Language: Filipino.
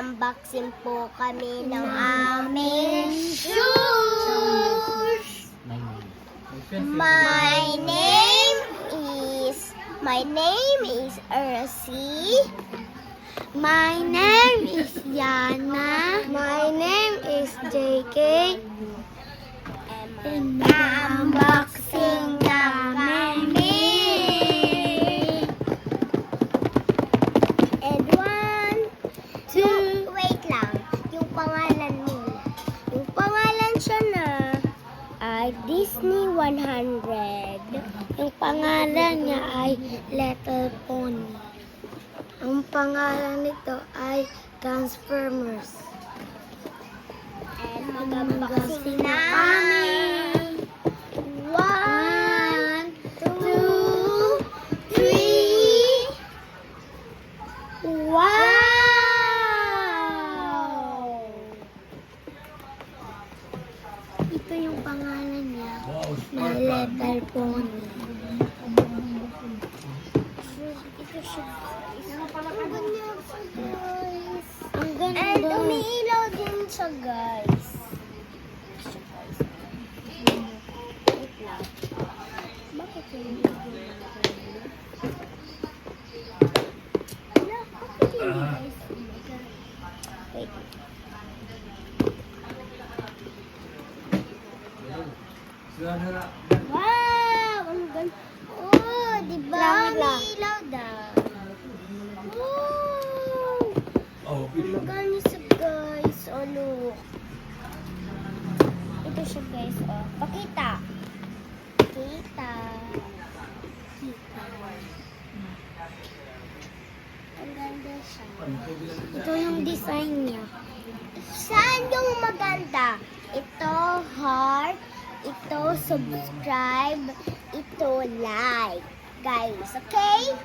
Mag-unboxing po kami ng aming shoes. My name is Ersi. My name is Yana. My name is JK. And unboxing namin. And 1, 2, wait lang. Yung pangalan nila. Yung pangalan siya na ay Disney 100. Yung pangalan niya ay Little Pony. Ang pangalan nito ay Transformers. And mag-unboxing na kami. 1, 2, 3. Wow! Ito yung pangalan niya. Na Little Pony. Ito siya. Ang ganda siya, guys. Ang ganda. And umiilaw din siya, guys. Wait lang. Bakit hindi guys? Wait. Wow! Ang ganda. Oh, diba? Umiilaw daw. Wow! Maganda siya, guys. Oh, look. Ito siya, guys. Oh, pakita. Kita. Ang ganda siya. Ito yung design niya. Saan yung maganda? Ito, heart. Ito, subscribe. Ito, like. Guys, okay?